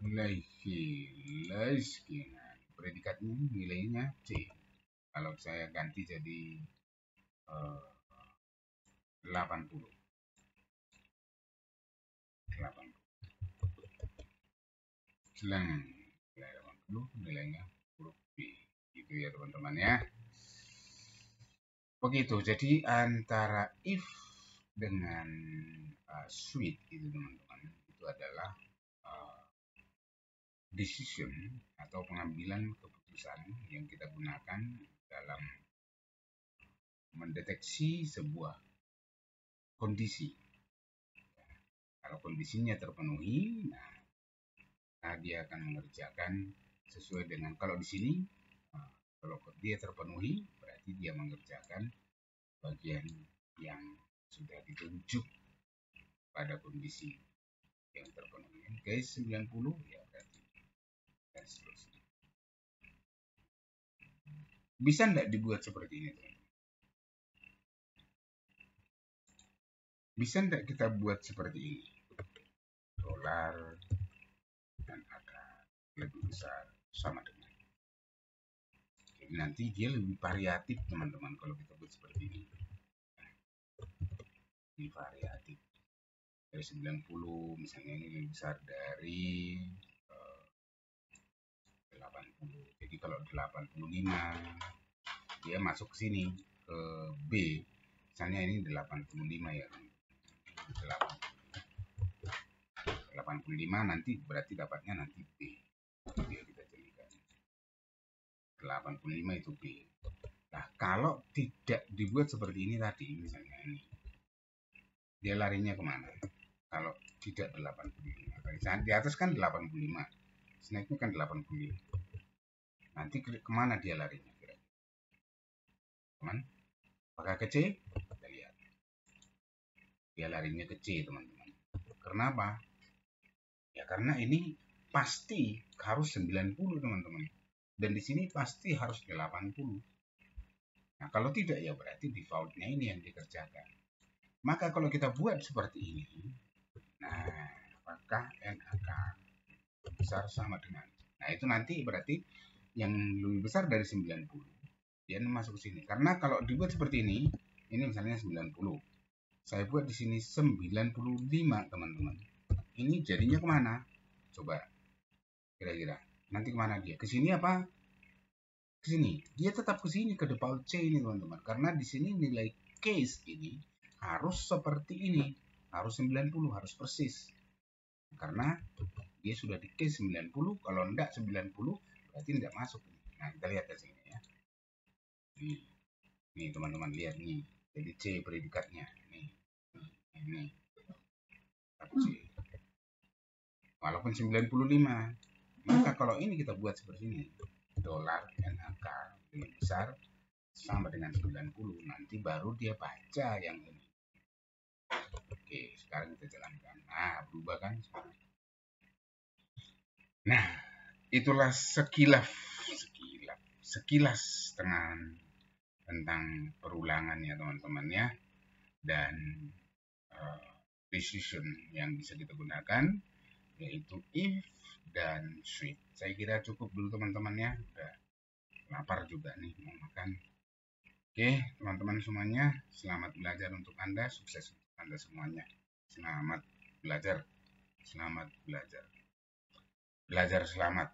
nilai predikatnya nilainya C. Kalau saya ganti jadi 80. Selang nilai 80 nilainya huruf B. Gitu ya teman-teman ya. Begitu. Jadi antara if dengan switch itu teman-teman, itu adalah decision atau pengambilan keputusan yang kita gunakan dalam mendeteksi sebuah kondisi. Kalau kondisinya terpenuhi, nah dia akan mengerjakan sesuai dengan, kalau di sini kalau dia terpenuhi berarti dia mengerjakan bagian yang sudah ditunjuk pada kondisi yang terpenuhi. Oke, 90 ya berarti dan seterusnya. Bisa enggak dibuat seperti ini, teman? Bisa enggak kita buat seperti ini? Dolar dan akan lebih besar sama dengan. Jadi nanti dia lebih variatif teman-teman kalau kita buat seperti ini. Ini variatif. Dari 90 misalnya ini lebih besar dari 80. Jadi kalau 85 dia masuk ke sini ke B. Misalnya ini 85 ya. 85 nanti berarti dapatnya nanti B. Jadi kita jadikan 85 itu B. Nah, kalau tidak dibuat seperti ini tadi, misalnya ini, dia larinya kemana? Kalau tidak 85, di atas kan 85, snacknya kan 85. Nanti kemana dia larinya? Teman, apakah ke C? Kita lihat. Dia larinya ke C, teman-teman. Kenapa? Ya karena ini pasti harus 90, teman-teman. Dan di sini pasti harus 80. Nah, kalau tidak ya berarti defaultnya ini yang dikerjakan. Maka kalau kita buat seperti ini, nah, apakah N akan besar sama dengan, nah itu nanti berarti yang lebih besar dari 90 dia masuk ke sini. Karena kalau dibuat seperti ini misalnya 90, saya buat di sini 95, teman-teman. Ini jadinya kemana? Coba kira-kira nanti kemana dia? Ke sini apa? Ke sini. Dia tetap ke sini, ke default C ini, teman-teman. Karena di sini nilai case ini harus seperti ini, harus 90, harus persis. Karena dia sudah di case 90, kalau enggak 90 berarti tidak masuk. Nah, kita lihat di sini ya. Nih teman-teman lihat nih. Jadi C predikatnya. Ini. C. Walaupun 95. Maka kalau ini kita buat seperti ini. Dolar NAK lebih besar sama dengan 90. Nanti baru dia baca yang ini. Oke, sekarang kita jalankan. Nah, berubah kan? Nah, itulah sekilas tentang perulangan ya teman-teman ya, dan decision yang bisa kita gunakan yaitu if dan switch. Saya kira cukup dulu teman-teman ya, udah lapar juga nih mau makan. Oke teman-teman semuanya, selamat belajar untuk Anda, sukses untuk Anda semuanya. Selamat belajar, selamat belajar, belajar selamat.